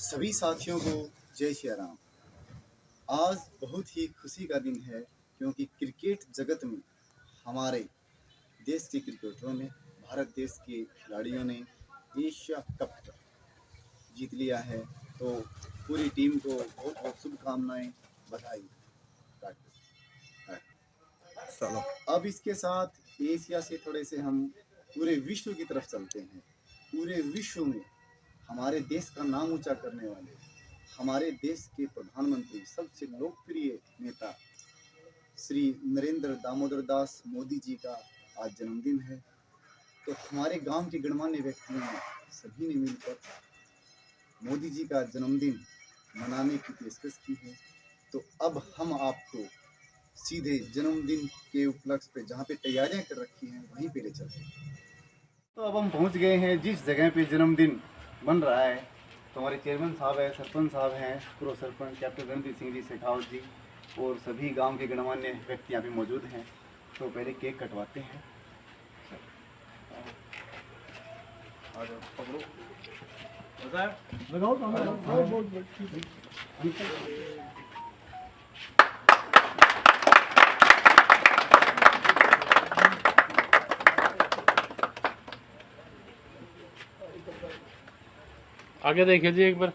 सभी साथियों को जय श्री राम। आज बहुत ही खुशी का दिन है क्योंकि क्रिकेट जगत में हमारे देश के क्रिकेटरों ने, भारत देश के खिलाड़ियों ने एशिया कप जीत लिया है। तो पूरी टीम को बहुत बहुत शुभकामनाएं, बधाई। चलो अब इसके साथ एशिया से थोड़े से हम पूरे विश्व की तरफ चलते हैं। पूरे विश्व में हमारे देश का नाम ऊंचा करने वाले हमारे देश के प्रधानमंत्री, सबसे लोकप्रिय नेता श्री नरेंद्र दामोदर दास मोदी जी का आज जन्मदिन है। तो हमारे गांव के गणमान्य व्यक्तियों ने सभी ने मिलकर मोदी जी का जन्मदिन मनाने की पेशकश की है। तो अब हम आपको सीधे जन्मदिन के उपलक्ष्य पे जहाँ पे तैयारियां कर रखी हैं वहीं पे ले चलते हैं। तो अब हम पहुँच गए हैं जिस जगह पे जन्मदिन बन रहा है। तो हमारे चेयरमैन साहब हैं, सरपंच साहब हैं, पूर्व सरपंच कैप्टन रणजीत सिंह जी, शेखावत जी और सभी गांव के गणमान्य व्यक्ति यहाँ पे मौजूद हैं। तो पहले केक कटवाते हैं। आगे देखिए जी एक बार।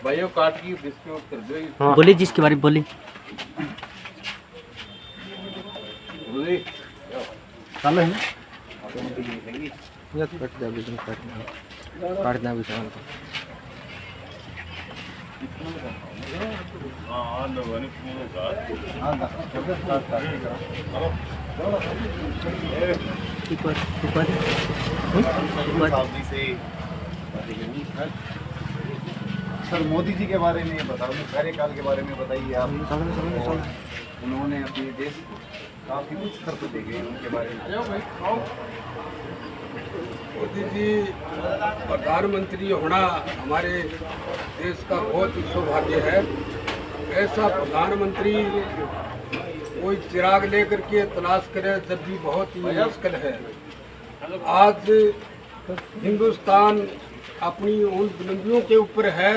भाइयों काट की डिस्ट्रीब्यूट कर दो। हाँ। बोलिए जिसके बारे में बोलिए। चालू है काट देना भी सर मोदी जी के बारे में बताओ, कार्यकाल के बारे में बताइए आप। उन्होंने अपने देश को काफी कुछ करते देखे, उनके बारे में। मोदी जी प्रधानमंत्री होना हमारे देश का बहुत ही सौभाग्य है। ऐसा प्रधानमंत्री कोई चिराग लेकर के तलाश करे जब भी बहुत ही मुश्किल है। आज हिंदुस्तान अपनी उन बुलंदियों के ऊपर है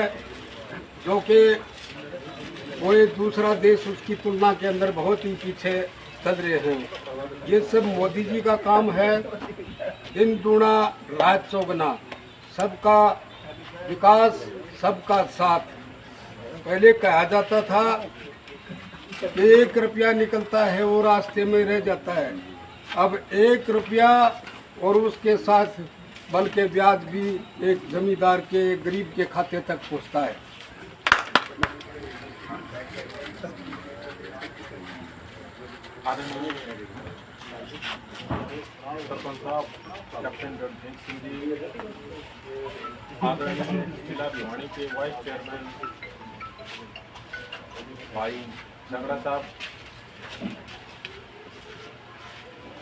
जो कि कोई दूसरा देश उसकी तुलना के अंदर बहुत ही पीछे चल रहे हैं। ये सब मोदी जी का काम है। दिन दूना रात चौगुना, सबका विकास सबका साथ। पहले कहा जाता था कि 1 रुपया निकलता है वो रास्ते में रह जाता है। अब 1 रुपया और उसके साथ बल्कि ब्याज भी एक जमींदार के, गरीब के खाते तक पहुंचता है। सरपंच साहब, कैप्टन रणजीत सिंह जी, आदरणीय जिला भिवानी के वाइस चेयरमैन भाई झगड़ा साहब,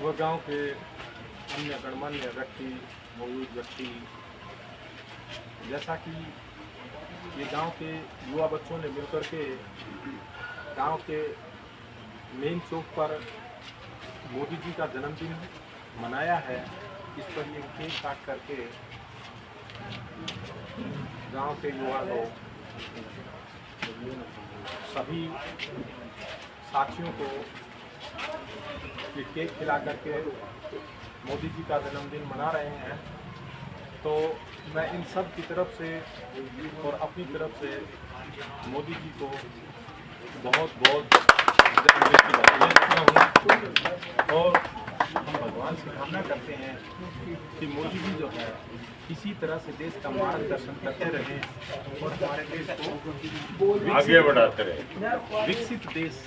व गांव के अन्य गणमान्य व्यक्ति, मौजूद व्यक्ति, जैसा कि ये गांव के युवा बच्चों ने मिलकर के गांव के मेन चौक पर मोदी जी का जन्मदिन मनाया है। इस पर ये केक काट करके गांव के युवा लोग सभी साथियों को ये केक खिला करके मोदी जी का जन्मदिन मना रहे हैं। तो मैं इन सब की तरफ से और अपनी तरफ से मोदी जी को बहुत बहुत जन्मदिन की बधाई देता हूँ। और हम भगवान से कामना करते हैं कि मोदी जी जो है इसी तरह से देश का मार्गदर्शन करते रहें और हमारे देश को आगे बढ़ाते रहें, विकसित देश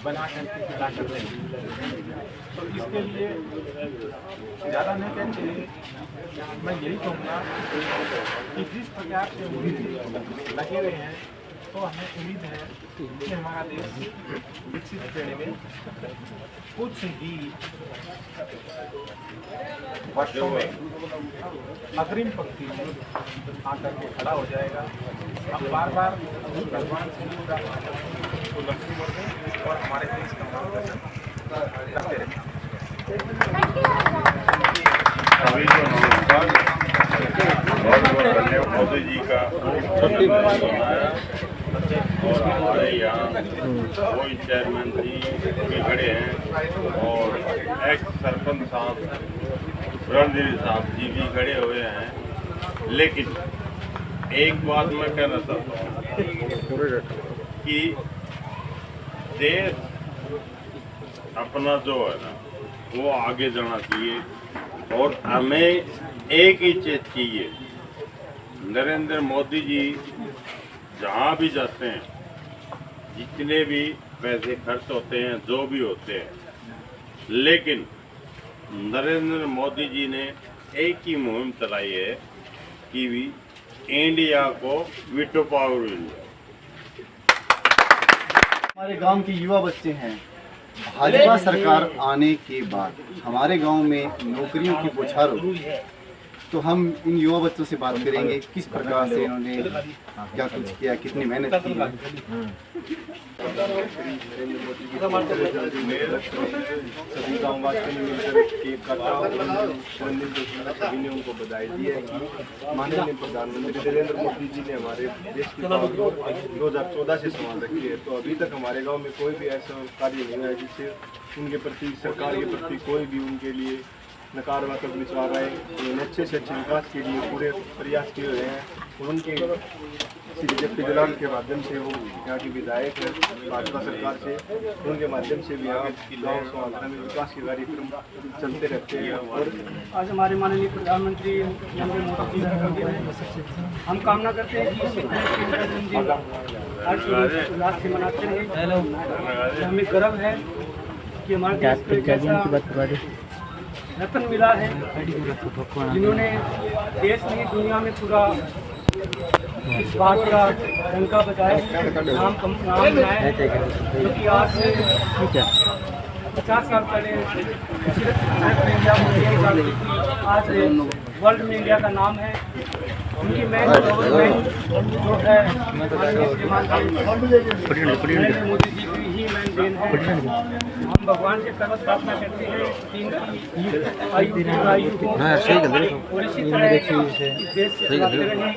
बना करके खड़ा कर रहे। तो इसके लिए ज़्यादा नहीं कहते, मैं यही कहूँगा कि जिस प्रकार से मोदी जी लगे हुए हैं तो हमें उम्मीद है कि हमारा देश विकसित श्रेणी में कुछ ही वर्षों में अग्रिम पंक्ति में आकर के खड़ा हो जाएगा। हम बार बार भगवान से लक्ष्मी बढ़े और हमारे देश का मार्गदर्शन करते रहें। सभी को नमस्कार। बहुत बहुत धन्यवाद मोदी जी का और हमारे यहाँ कोई चेयरमैन जी भी खड़े हैं और एक्स सरपंच साहब रणधीर साहब जी भी खड़े हुए हैं। लेकिन एक बात मैं कहना चाहता हूँ कि देश अपना जो है ना वो आगे जाना चाहिए और हमें एक ही चीज चाहिए। नरेंद्र मोदी जी जहाँ भी जाते हैं, जितने भी पैसे खर्च होते हैं, जो भी होते हैं, लेकिन नरेंद्र मोदी जी ने एक ही मुहिम चलाई है कि भी इंडिया को वीटो पावर इंडिया। हमारे गांव के युवा बच्चे हैं। भाजपा सरकार आने के बाद हमारे गांव में नौकरियों की बौछार हुई है। तो हम इन युवा बच्चों से बात करेंगे किस प्रकार से इन्होंने क्या कुछ किया, कितनी मेहनत की। सभी गाँववासियों ने मिलकर केक काटा और सभी ने उनको बधाई दी है कि माननीय प्रधानमंत्री नरेंद्र मोदी जी ने हमारे देश की 2014 से संभाल रखी है। तो अभी तक हमारे गांव में कोई भी ऐसा कार्य नहीं हुआ है जिससे उनके प्रति, सरकार के प्रति कोई भी उनके लिए नकारात्मक विचार आए। उन्होंने अच्छे से अच्छे विकास के लिए पूरे प्रयास किए हुए हैं और उनके श्री जप्पी जलाल के माध्यम से वो यहाँ की विधायक है भाजपा सरकार से, उनके माध्यम से भी यहाँ गाँव समाज में विकास के कार्यक्रम चलते रहते हैं। और आज हमारे माननीय प्रधानमंत्री नरेंद्र मोदी जी का दिन है। हम कामना करते हैं कि इसी तरह के जन्मदिन आज उल्लास से मनाते रहें। हमें गर्व है कि हमारे देश को एक ऐसा रत्न मिला है जिन्होंने देश में दुनिया में पूरा इस बात का डंका बजाया, नाम बनाया है। क्योंकि आज से 50 साल पहले सिर्फ इंडिया में आज वर्ल्ड में इंडिया का नाम है। उनकी मेन गवर्नमेंट जो है नरेंद्र मोदी जी की ही मेन देन है। हम भगवान से सर्व प्रार्थना करते हैं कि इनकी आयु को और इसी तरह इस देश से चलाते रहें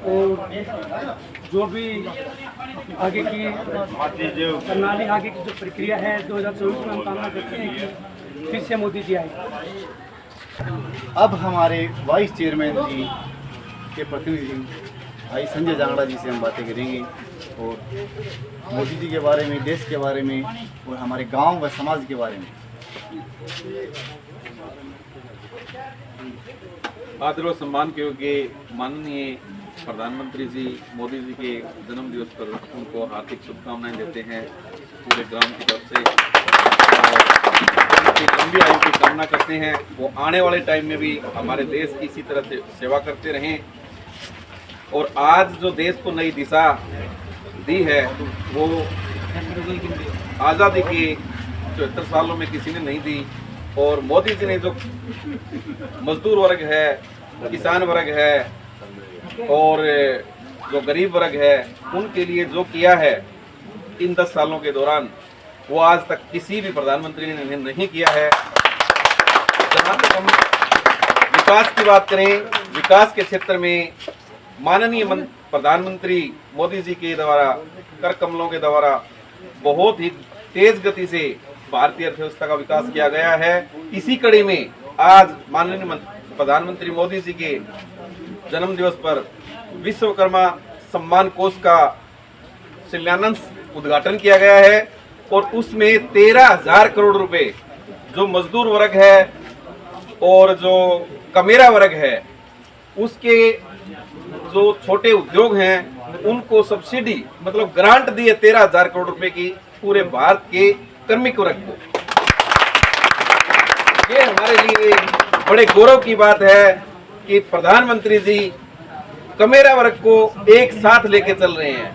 और जो भी आगे की प्रणाली, आगे की जो प्रक्रिया है 2024 में हम कामना करते हैं कि फिर से मोदी जी आए। अब हमारे वाइस चेयरमैन जी के प्रतिनिधि भाई संजय जांगड़ा जी से हम बातें करेंगे और मोदी जी के बारे में, देश के बारे में और हमारे गांव व समाज के बारे में। आदर और सम्मान के योग्य माननीय प्रधानमंत्री जी मोदी जी के जन्म दिवस पर उनको हार्दिक शुभकामनाएं देते हैं पूरे ग्राम की तरफ से। उनकी लंबी आयु की कामना करते हैं, वो आने वाले टाइम में भी हमारे देश की इसी तरह से सेवा करते रहें। और आज जो देश को नई दिशा दी है वो आज़ादी के 74 सालों में किसी ने नहीं दी। और मोदी जी ने जो मजदूर वर्ग है, किसान वर्ग है और जो गरीब वर्ग है उनके लिए जो किया है इन 10 सालों के दौरान, वो आज तक किसी भी प्रधानमंत्री ने नहीं किया है। जहाँ तक हम विकास की बात करें, विकास के क्षेत्र में माननीय प्रधानमंत्री मोदी जी के द्वारा, कर कमलों के द्वारा बहुत ही तेज गति से भारतीय अर्थव्यवस्था का विकास किया गया है। इसी कड़ी में आज माननीय प्रधानमंत्री मोदी जी के जन्म दिवस पर विश्वकर्मा सम्मान कोष का शिलान्यास उद्घाटन किया गया है और उसमें 13,000 करोड़ रुपए जो मजदूर वर्ग है और जो कमेरा वर्ग है उसके जो छोटे उद्योग हैं उनको सब्सिडी मतलब ग्रांट दी है 13,000 करोड़ रुपए की पूरे भारत के कार्मिक वर्ग को। ये हमारे लिए बड़े गौरव की बात है कि प्रधानमंत्री जी कमेरा वर्ग को एक साथ लेके चल रहे हैं।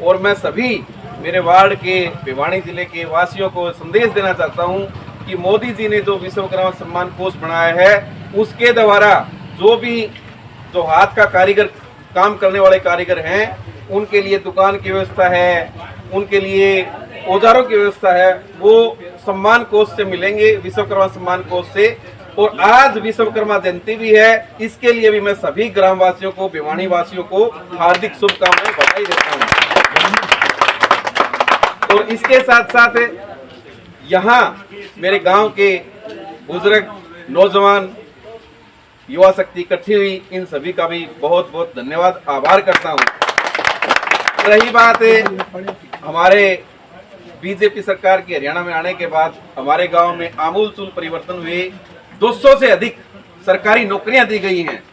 और मैं सभी मेरे वार्ड के भिवानी जिले के वासियों को संदेश देना चाहता हूं कि मोदी जी ने जो विश्वकर्मा सम्मान कोष बनाया है उसके द्वारा जो हाथ का कारीगर काम करने वाले कारीगर हैं उनके लिए दुकान की व्यवस्था है, उनके लिए औजारों की व्यवस्था है, वो सम्मान कोष से मिलेंगे, विश्वकर्मा सम्मान कोष से। और आज विश्वकर्मा जयंती भी है, इसके लिए भी मैं सभी ग्रामवासियों को, भिवानी वासियों को हार्दिक शुभकामनाएं, बधाई देता हूं। और इसके साथ साथ यहाँ मेरे गांव के बुजुर्ग, नौजवान, युवा शक्ति इकट्ठी हुई, इन सभी का भी बहुत बहुत धन्यवाद, आभार करता हूं। रही बात हमारे बीजेपी सरकार की हरियाणा में आने के बाद हमारे गांव में आमूलचूल परिवर्तन हुए, 200 से अधिक सरकारी नौकरियां दी गई हैं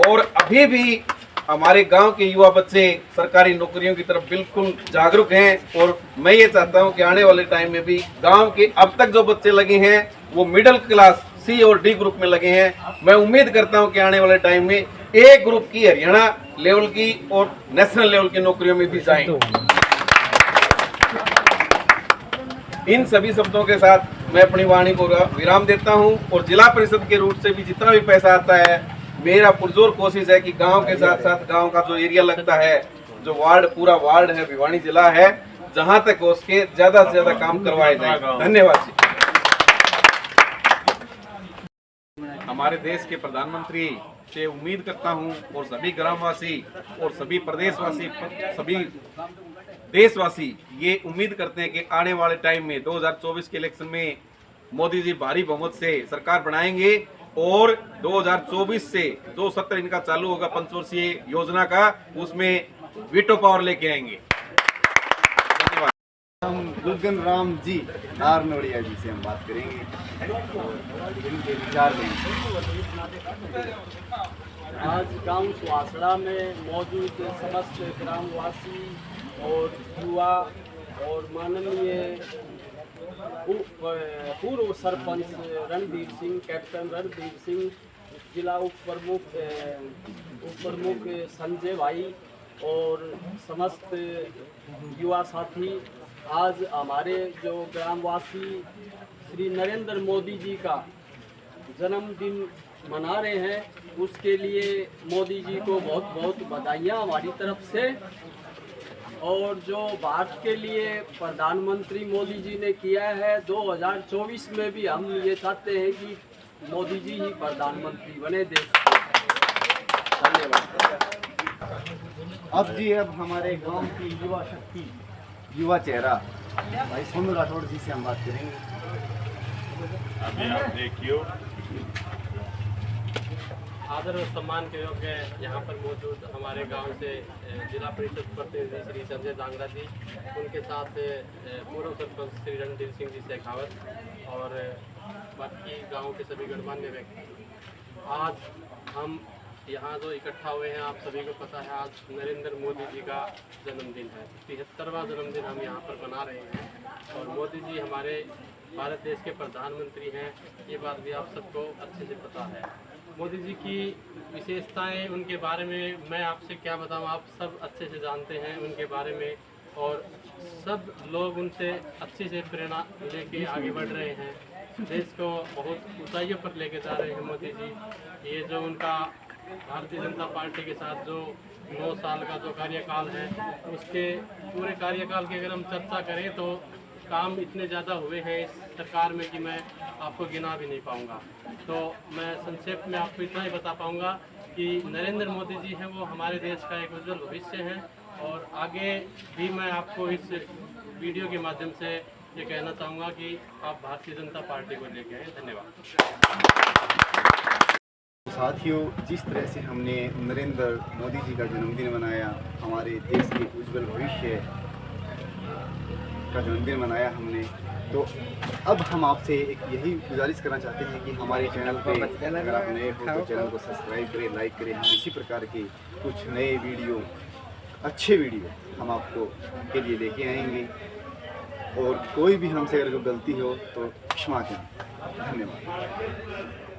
और अभी भी हमारे गांव के युवा बच्चे सरकारी नौकरियों की तरफ बिल्कुल जागरूक हैं। और मैं ये चाहता हूं कि आने वाले टाइम में भी गांव के अब तक जो बच्चे लगे हैं वो मिडिल क्लास सी और डी ग्रुप में लगे हैं। मैं उम्मीद करता हूं कि आने वाले टाइम में ए ग्रुप की हरियाणा लेवल की और नेशनल लेवल की नौकरियों में भी जाएं। इन सभी शब्दों के साथ मैं अपनी वाणी को विराम देता हूं और जिला परिषद के रूट से भी जितना भी पैसा आता है, मेरा पुरजोर कोशिश है कि गांव के साथ साथ गांव का जो एरिया लगता है, जो वार्ड, पूरा वार्ड है, भिवानी जिला है, जहां तक हो सके ज्यादा से ज्यादा काम करवाए जाए। धन्यवाद जी। हमारे देश के प्रधानमंत्री से उम्मीद करता हूं और सभी ग्रामवासी और सभी प्रदेशवासी, सभी देशवासी ये उम्मीद करते हैं कि आने वाले टाइम में 2024 के इलेक्शन में मोदी जी भारी बहुमत से सरकार बनाएंगे और 2024 से जो सत्र इनका चालू होगा पंचवर्षीय योजना का, उसमें वीटो पावर लेके आएंगे। धन्यवाद। हम गुगन राम जी नारनोड़िया जी से हम बात करेंगे, इनके विचार देंगे। आज गांव सुहासड़ा में मौजूद समस्त ग्रामवासी और युवा और माननीय पूर्व सरपंच रणधीर सिंह, कैप्टन रणधीर सिंह, जिला उप प्रमुख संजय भाई और समस्त युवा साथी, आज हमारे जो ग्रामवासी श्री नरेंद्र मोदी जी का जन्मदिन मना रहे हैं, उसके लिए मोदी जी को बहुत बहुत बधाइयाँ हमारी तरफ से। और जो भारत के लिए प्रधानमंत्री मोदी जी ने किया है 2024 में भी हम ये चाहते हैं कि मोदी जी ही प्रधानमंत्री बने देश के। धन्यवाद। अब हमारे गांव की युवा शक्ति, युवा चेहरा भाई सोनू राठौड़ जी से हम बात करेंगे। अभी आप देखियो आदर और सम्मान के योग्य यहाँ पर मौजूद हमारे गांव से जिला परिषद प्रतिनिधि श्री संजय दांगरा जी, उनके साथ पूर्व सरपंच श्री रणधीर सिंह जी शेखावत और बाकी गांव के सभी गणमान्य व्यक्ति। आज हम यहाँ जो इकट्ठा हुए हैं, आप सभी को पता है आज नरेंद्र मोदी जी का जन्मदिन है, 73वां जन्मदिन हम यहाँ पर मना रहे हैं। और मोदी जी हमारे भारत देश के प्रधानमंत्री हैं, ये बात भी आप सबको अच्छे से पता है। मोदी जी की विशेषताएं, उनके बारे में मैं आपसे क्या बताऊं, आप सब अच्छे से जानते हैं उनके बारे में और सब लोग उनसे अच्छे से प्रेरणा लेके आगे बढ़ रहे हैं, देश को बहुत ऊंचाइयों पर लेके जा रहे हैं मोदी जी। ये जो उनका भारतीय जनता पार्टी के साथ जो 9 साल का जो कार्यकाल है, उसके पूरे कार्यकाल की अगर हम चर्चा करें तो काम इतने ज़्यादा हुए हैं इस सरकार में कि मैं आपको गिना भी नहीं पाऊंगा। तो मैं संक्षेप में आपको इतना ही बता पाऊंगा कि नरेंद्र मोदी जी हैं वो हमारे देश का एक उज्जवल भविष्य है और आगे भी मैं आपको इस वीडियो के माध्यम से ये कहना चाहूँगा कि आप भारतीय जनता पार्टी को लेके आए। धन्यवाद। साथियों, जिस तरह से हमने नरेंद्र मोदी जी का जन्मदिन मनाया, हमारे देश के उज्जवल भविष्य का जन्मदिन मनाया हमने, तो अब हम आपसे एक यही गुजारिश करना चाहते हैं कि हमारे चैनल पे अगर आप नए हो तो चैनल को सब्सक्राइब करें, लाइक करें। हम इसी प्रकार के कुछ नए वीडियो, अच्छे वीडियो हम आपको के लिए लेके आएंगे और कोई भी हमसे अगर गलती हो तो क्षमा करें। धन्यवाद।